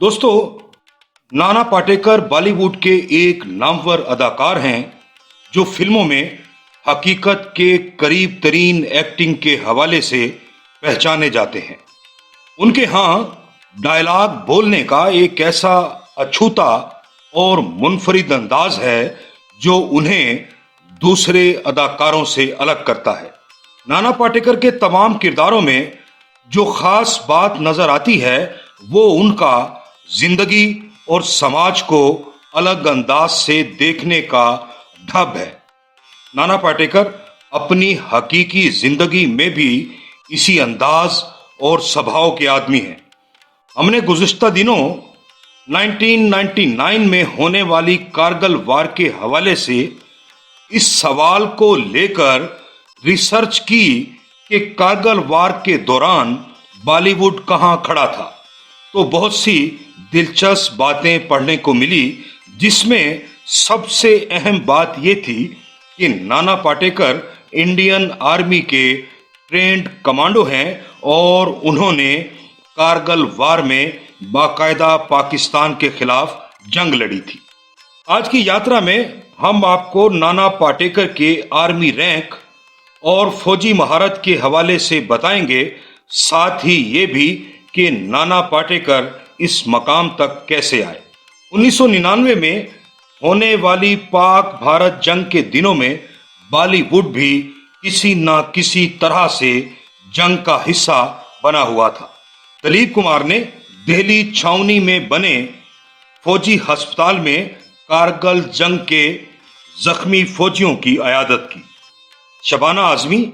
दोस्तों, नाना पाटेकर बॉलीवुड के एक नामवर अदाकार हैं जो फिल्मों में हकीकत के करीब तरीन एक्टिंग के हवाले से पहचाने जाते हैं। उनके यहाँ डायलॉग बोलने का एक ऐसा अछूता और मुनफरिद अंदाज है जो उन्हें दूसरे अदाकारों से अलग करता है। नाना पाटेकर के तमाम किरदारों में जो खास बात नजर आती है वो उनका जिंदगी और समाज को अलग अंदाज से देखने का ढब है। नाना पाटेकर अपनी हकीकी जिंदगी में भी इसी अंदाज और स्वभाव के आदमी हैं। हमने गुज़िश्ता दिनों 1999 में होने वाली कारगिल वार के हवाले से इस सवाल को लेकर रिसर्च की कि कारगिल वार के दौरान बॉलीवुड कहां खड़ा था, तो बहुत सी दिलचस्प बातें पढ़ने को मिली, जिसमें सबसे अहम बात यह थी कि नाना पाटेकर इंडियन आर्मी के ट्रेंड कमांडो हैं और उन्होंने कारगिल वार में बाकायदा पाकिस्तान के खिलाफ जंग लड़ी थी। आज की यात्रा में हम आपको नाना पाटेकर के आर्मी रैंक और फौजी महारत के हवाले से बताएंगे, साथ ही ये भी कि नाना पाटेकर इस मकाम तक कैसे आए। 1999 में होने वाली पाक भारत जंग के दिनों में बॉलीवुड भी किसी न किसी तरह से जंग का हिस्सा बना हुआ था। दिलीप कुमार ने दिल्ली छावनी में बने फौजी अस्पताल में कारगिल जंग के जख्मी फौजियों की अयादत की। शबाना आजमी,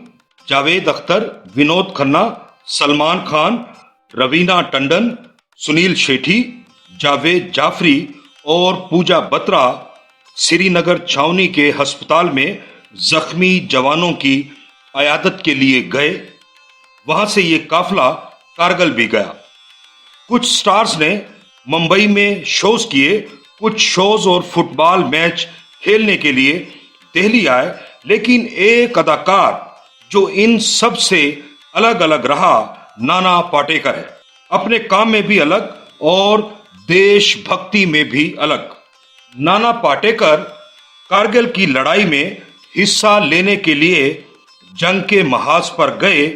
जावेद अख्तर, विनोद खन्ना, सलमान खान, रवीना टंडन, सुनील शेट्टी, जावेद जाफरी और पूजा बत्रा श्रीनगर छावनी के अस्पताल में जख्मी जवानों की अयादत के लिए गए। वहां से ये काफिला कारगिल भी गया। कुछ स्टार्स ने मुंबई में शोज किए, कुछ शोज और फुटबॉल मैच खेलने के लिए दिल्ली आए, लेकिन एक अदाकार जो इन सब से अलग अलग रहा, नाना पाटेकर है। अपने काम में भी अलग और देशभक्ति में भी अलग। नाना पाटेकर कारगिल की लड़ाई में हिस्सा लेने के लिए जंग के महाज पर गए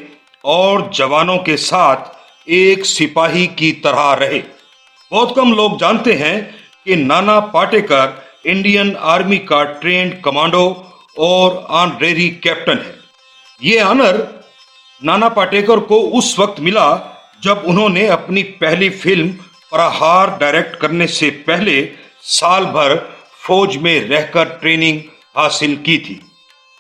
और जवानों के साथ एक सिपाही की तरह रहे। बहुत कम लोग जानते हैं कि नाना पाटेकर इंडियन आर्मी का ट्रेंड कमांडो और ऑनरेरी कैप्टन है। ये ऑनर नाना पाटेकर को उस वक्त मिला जब उन्होंने अपनी पहली फिल्म प्रहार डायरेक्ट करने से पहले साल भर फौज में रहकर ट्रेनिंग हासिल की थी।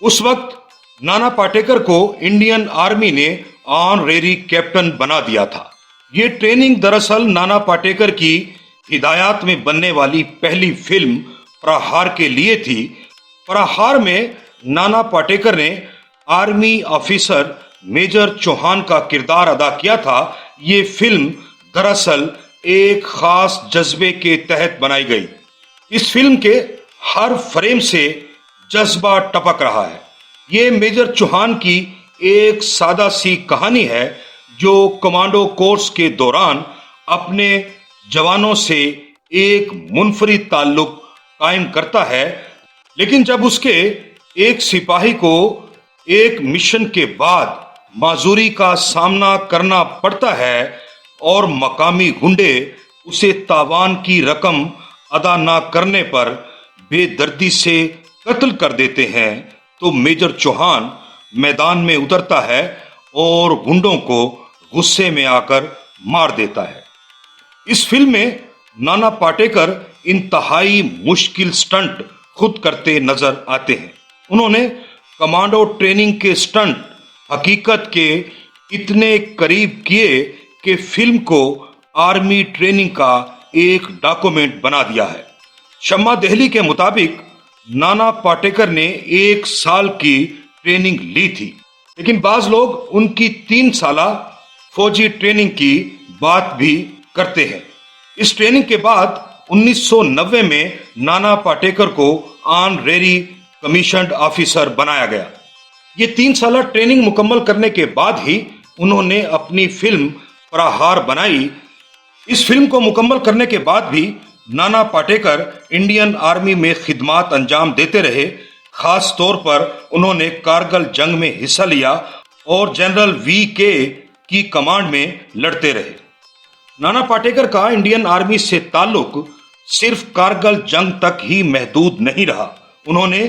उस वक्त नाना पाटेकर को इंडियन आर्मी ने ऑनरेरी कैप्टन बना दिया था। ये ट्रेनिंग दरअसल नाना पाटेकर की हिदायत में बनने वाली पहली फिल्म प्रहार के लिए थी। प्रहार में नाना पाटेकर ने आर्मी ऑफिसर मेजर चौहान का किरदार अदा किया था। ये फिल्म दरअसल एक खास जज्बे के तहत बनाई गई। इस फिल्म के हर फ्रेम से जज्बा टपक रहा है। ये मेजर चौहान की एक सादा सी कहानी है जो कमांडो कोर्स के दौरान अपने जवानों से एक मुनफरिद ताल्लुक कायम करता है, लेकिन जब उसके एक सिपाही को एक मिशन के बाद माजूरी का सामना करना पड़ता है और मकामी गुंडे उसे तावान की रकम अदा ना करने पर बेदर्दी से कत्ल कर देते हैं, तो मेजर चौहान मैदान में उतरता है और गुंडों को गुस्से में आकर मार देता है। इस फिल्म में नाना पाटेकर इंतहाई मुश्किल स्टंट खुद करते नजर आते हैं। उन्होंने कमांडो ट्रेनिंग के स्टंट हकीकत के इतने करीब किए कि फिल्म को आर्मी ट्रेनिंग का एक डॉक्यूमेंट बना दिया है। शम्मा दहली के मुताबिक नाना पाटेकर ने 1 साल की ट्रेनिंग ली थी, लेकिन बाज लोग उनकी 3 साला फौजी ट्रेनिंग की बात भी करते हैं। इस ट्रेनिंग के बाद 1990 में नाना पाटेकर को ऑनरेरी कमीशन्ड ऑफिसर बनाया गया। ये 3 साल ट्रेनिंग मुकम्मल करने के बाद ही उन्होंने अपनी फिल्म प्रहार बनाई। इस फिल्म को मुकम्मल करने के बाद भी नाना पाटेकर इंडियन आर्मी में खिदमत अंजाम देते रहे। खास तौर पर उन्होंने कारगिल जंग में हिस्सा लिया और जनरल वी.के. की कमांड में लड़ते रहे। नाना पाटेकर का इंडियन आर्मी से ताल्लुक सिर्फ कारगिल जंग तक ही महदूद नहीं रहा। उन्होंने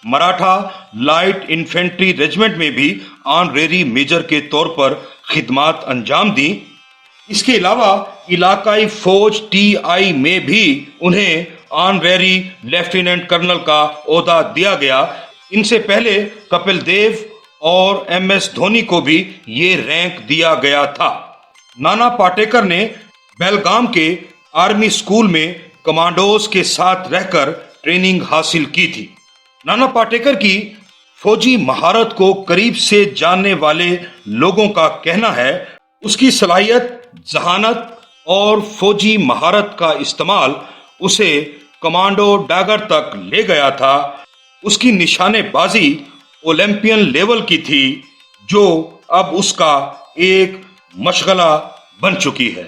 मराठा लाइट इन्फेंट्री रेजिमेंट में भी ऑनरेरी मेजर के तौर पर खिदमत अंजाम दी। इसके अलावा इलाकाई फौज टीआई में भी उन्हें ऑनरेरी लेफ्टिनेंट कर्नल का ओहदा दिया गया। इनसे पहले कपिल देव और एमएस धोनी को भी ये रैंक दिया गया था। नाना पाटेकर ने बेलगाम के आर्मी स्कूल में कमांडोज के साथ रहकर ट्रेनिंग हासिल की थी। नाना पाटेकर की फौजी महारत को करीब से जानने वाले लोगों का कहना है उसकी सलाहियत, जहानत और फौजी महारत का इस्तेमाल उसे कमांडो डैगर तक ले गया था। उसकी निशानेबाजी ओलंपियन लेवल की थी, जो अब उसका एक मशगला बन चुकी है,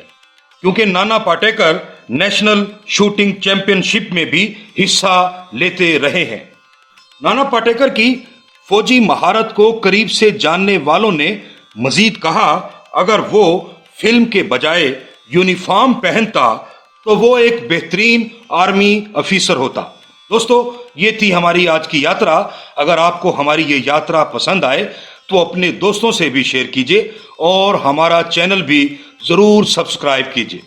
क्योंकि Nana Patekar national shooting championship में भी हिस्सा लेते रहे हैं। नाना पाटेकर की फौजी महारत को करीब से जानने वालों ने मजीद कहा, अगर वो फिल्म के बजाय यूनिफॉर्म पहनता तो वो एक बेहतरीन आर्मी अफिसर होता। दोस्तों, ये थी हमारी आज की यात्रा। अगर आपको हमारी ये यात्रा पसंद आए तो अपने दोस्तों से भी शेयर कीजिए और हमारा चैनल भी जरूर सब्सक्राइब कीजिए।